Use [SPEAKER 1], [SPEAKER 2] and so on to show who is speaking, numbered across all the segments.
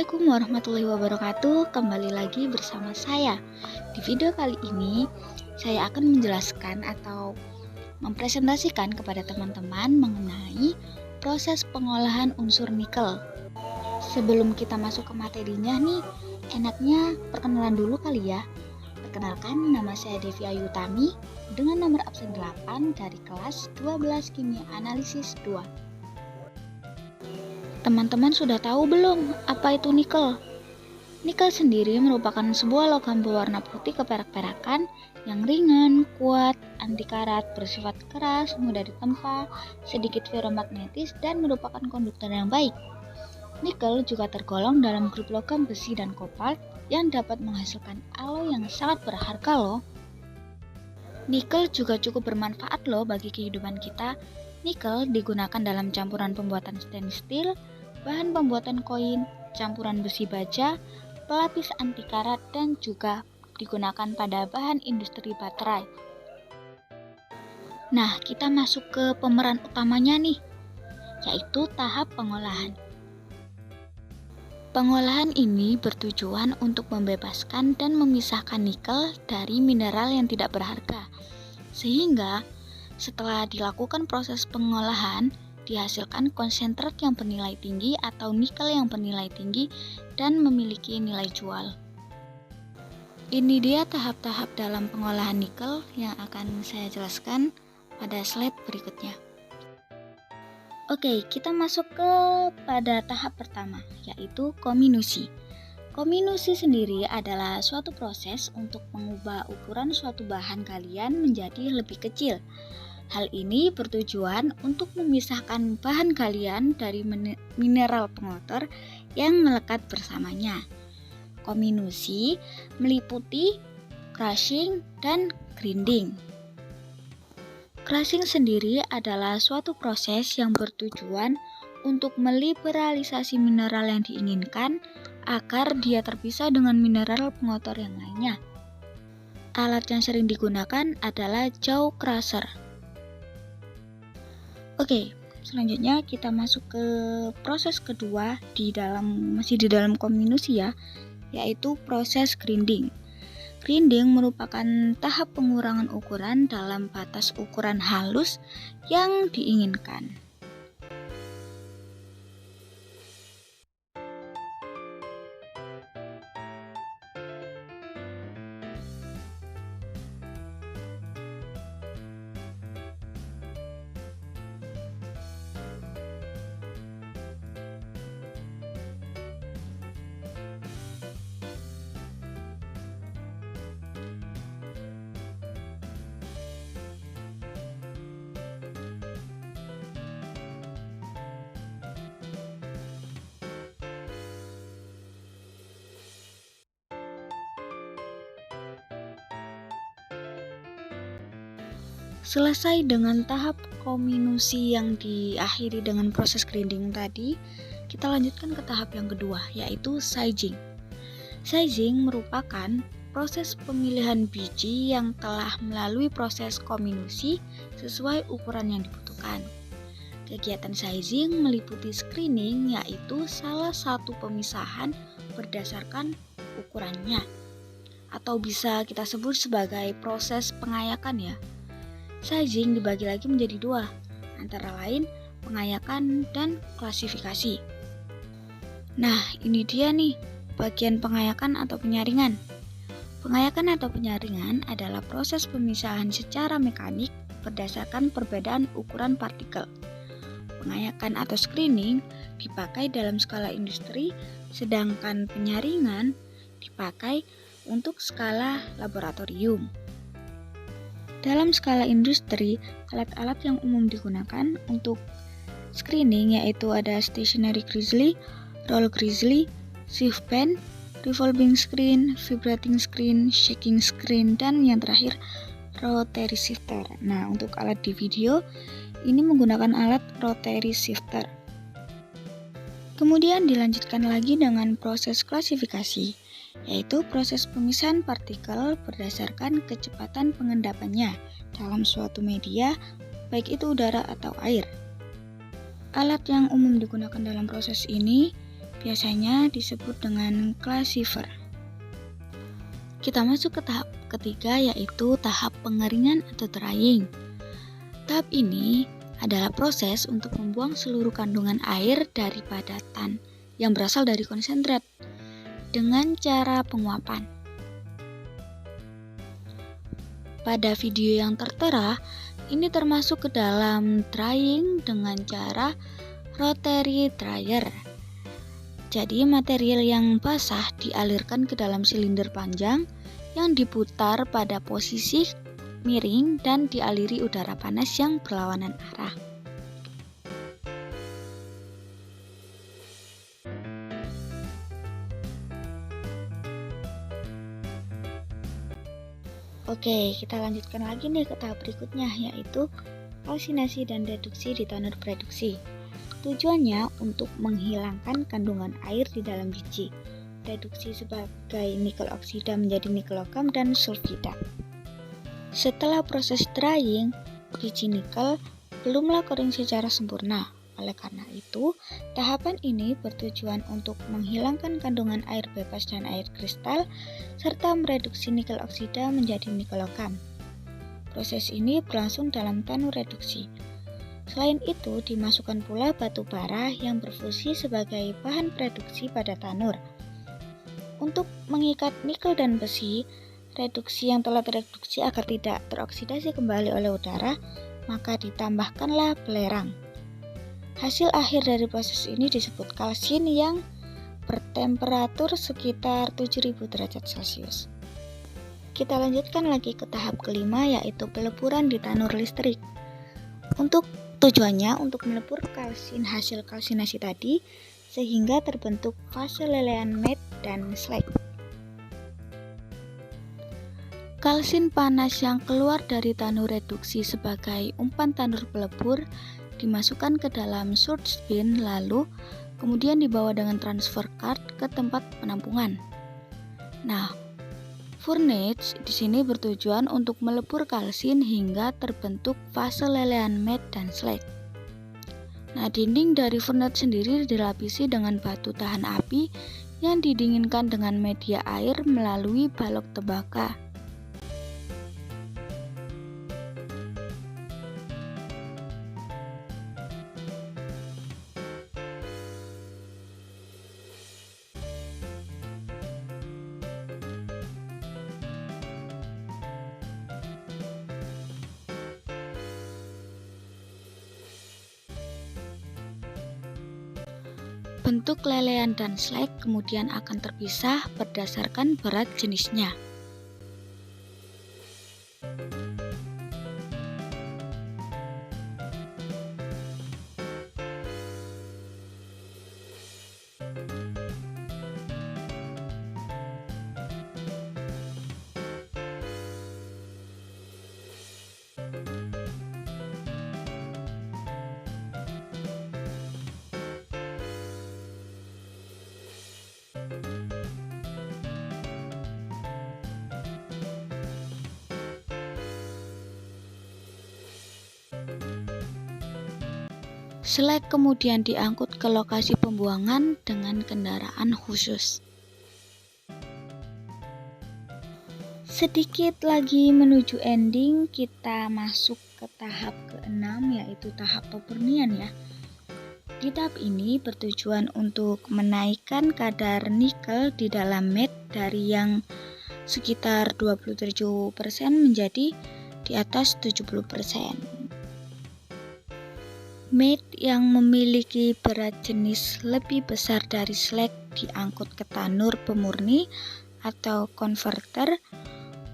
[SPEAKER 1] Assalamualaikum warahmatullahi wabarakatuh. Kembali lagi bersama saya. Di video kali ini, saya akan menjelaskan atau mempresentasikan kepada teman-teman mengenai proses pengolahan unsur nikel. Sebelum kita masuk ke materinya nih, enaknya perkenalan dulu kali ya. Perkenalkan, nama saya Devi Ayu Tami dengan nomor absen 8 dari kelas 12 Kimia Analisis 2. Teman-teman sudah tahu belum apa itu nikel? Nikel sendiri merupakan sebuah logam berwarna putih keperak-perakan yang ringan, kuat, anti karat, bersifat keras, mudah ditempa, sedikit feromagnetis, dan merupakan konduktor yang baik. Nikel juga tergolong dalam grup logam besi dan kopalt yang dapat menghasilkan alloy yang sangat berharga loh. Nikel juga cukup bermanfaat loh bagi kehidupan kita. Nikel digunakan dalam campuran pembuatan stainless steel, bahan pembuatan koin, campuran besi baja, pelapis anti karat, dan juga digunakan pada bahan industri baterai. Nah, kita masuk ke pemeran utamanya nih, yaitu tahap pengolahan. Pengolahan ini bertujuan untuk membebaskan dan memisahkan nikel dari mineral yang tidak berharga, sehingga setelah dilakukan proses pengolahan, dihasilkan konsentrat yang bernilai tinggi atau nikel yang bernilai tinggi dan memiliki nilai jual. Ini dia tahap-tahap dalam pengolahan nikel yang akan saya jelaskan pada slide berikutnya. Oke, kita masuk pada tahap pertama, yaitu kominusi. Kominusi sendiri adalah suatu proses untuk mengubah ukuran suatu bahan galian menjadi lebih kecil. Hal ini bertujuan untuk memisahkan bahan galian dari mineral pengotor yang melekat bersamanya. Kominusi meliputi crushing dan grinding. Crushing sendiri adalah suatu proses yang bertujuan untuk meliberalisasi mineral yang diinginkan agar dia terpisah dengan mineral pengotor yang lainnya. Alat yang sering digunakan adalah jaw crusher. Oke, selanjutnya kita masuk ke proses kedua masih di dalam kominusi ya, yaitu proses grinding. Grinding merupakan tahap pengurangan ukuran dalam batas ukuran halus yang diinginkan. Selesai dengan tahap kominusi yang diakhiri dengan proses grinding tadi, kita lanjutkan ke tahap yang kedua, yaitu sizing. Sizing merupakan proses pemilihan biji yang telah melalui proses kominusi sesuai ukuran yang dibutuhkan. Kegiatan sizing meliputi screening, yaitu salah satu pemisahan berdasarkan ukurannya, atau bisa kita sebut sebagai proses pengayakan ya. Sizing dibagi lagi menjadi dua, antara lain pengayakan dan klasifikasi. Nah, ini dia nih, bagian pengayakan atau penyaringan. Pengayakan atau penyaringan adalah proses pemisahan secara mekanik berdasarkan perbedaan ukuran partikel. Pengayakan atau screening dipakai dalam skala industri, sedangkan penyaringan dipakai untuk skala laboratorium. Dalam skala industri, alat-alat yang umum digunakan untuk screening yaitu ada stationary grizzly, roll grizzly, sieve pen, revolving screen, vibrating screen, shaking screen, dan yang terakhir rotary shifter. Nah, untuk alat di video ini menggunakan alat rotary shifter. Kemudian dilanjutkan lagi dengan proses klasifikasi, yaitu proses pemisahan partikel berdasarkan kecepatan pengendapannya dalam suatu media, baik itu udara atau air. Alat yang umum digunakan dalam proses ini biasanya disebut dengan classifier. Kita masuk ke tahap ketiga, yaitu tahap pengeringan atau drying. Tahap ini adalah proses untuk membuang seluruh kandungan air dari padatan yang berasal dari konsentrat dengan cara penguapan. Pada video yang tertera, ini termasuk ke dalam drying dengan cara rotary dryer. Jadi material yang basah dialirkan ke dalam silinder panjang yang diputar pada posisi miring dan dialiri udara panas yang berlawanan arah. Oke, kita lanjutkan lagi nih ke tahap berikutnya, yaitu kalsinasi dan reduksi di tanur produksi. Tujuannya untuk menghilangkan kandungan air di dalam biji. Reduksi sebagai nikel oksida menjadi nikel logam dan sulfida. Setelah proses drying, biji nikel belumlah kering secara sempurna. Oleh karena itu, tahapan ini bertujuan untuk menghilangkan kandungan air bebas dan air kristal, serta mereduksi nikel oksida menjadi nikel logam. Proses ini berlangsung dalam tanur reduksi. Selain itu, dimasukkan pula batu bara yang berfungsi sebagai bahan produksi pada tanur. Untuk mengikat nikel dan besi, reduksi yang telah tereduksi agar tidak teroksidasi kembali oleh udara, maka ditambahkanlah belerang. Hasil akhir dari proses ini disebut kalsin yang bertemperatur sekitar 7000 derajat Celcius. Kita lanjutkan lagi ke tahap kelima, yaitu peleburan di tanur listrik. Tujuannya untuk melebur kalsin hasil kalsinasi tadi sehingga terbentuk fase lelehan matte dan slag. Kalsin panas yang keluar dari tanur reduksi sebagai umpan tanur pelebur dimasukkan ke dalam surge bin, lalu kemudian dibawa dengan transfer card ke tempat penampungan. Nah, furnace di sini bertujuan untuk melebur kalsin hingga terbentuk fase lelehan matte dan slag. Nah, dinding dari furnace sendiri dilapisi dengan batu tahan api yang didinginkan dengan media air melalui balok tembaga. Bentuk lelehan dan slag kemudian akan terpisah berdasarkan berat jenisnya. Slag kemudian diangkut ke lokasi pembuangan dengan kendaraan khusus. Sedikit lagi menuju ending, kita masuk ke tahap ke-6, yaitu tahap pemurnian ya. Di tahap ini bertujuan untuk menaikkan kadar nikel di dalam matte dari yang sekitar 27% menjadi di atas 70%. Matte yang memiliki berat jenis lebih besar dari slag diangkut ke tanur pemurni atau konverter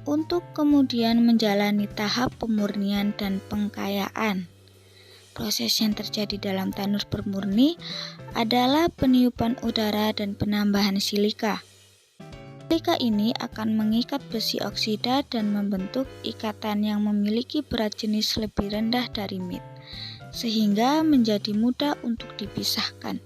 [SPEAKER 1] untuk kemudian menjalani tahap pemurnian dan pengkayaan. Proses yang terjadi dalam tanur pemurni adalah peniupan udara dan penambahan silika. Silika ini akan mengikat besi oksida dan membentuk ikatan yang memiliki berat jenis lebih rendah dari matte, sehingga menjadi mudah untuk dipisahkan.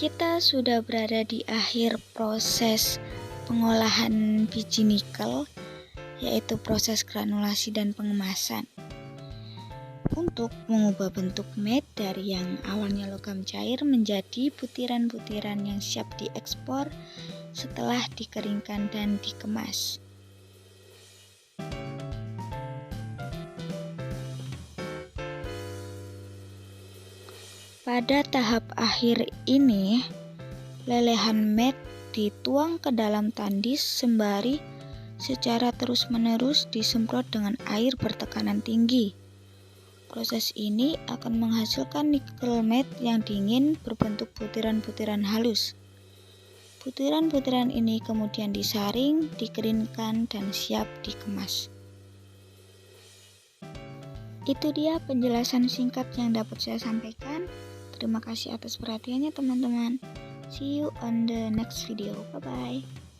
[SPEAKER 1] Kita sudah berada di akhir proses pengolahan biji nikel, yaitu proses granulasi dan pengemasan. Untuk mengubah bentuk matte dari yang awalnya logam cair menjadi butiran-butiran yang siap diekspor setelah dikeringkan dan dikemas. Pada tahap akhir ini, lelehan matte dituang ke dalam tandis sembari secara terus-menerus disemprot dengan air bertekanan tinggi. Proses ini akan menghasilkan nikel matte yang dingin berbentuk butiran-butiran halus. Butiran-butiran ini kemudian disaring, dikeringkan, dan siap dikemas. Itu dia penjelasan singkat yang dapat saya sampaikan. Terima kasih atas perhatiannya teman-teman. See you on the next video. Bye-bye.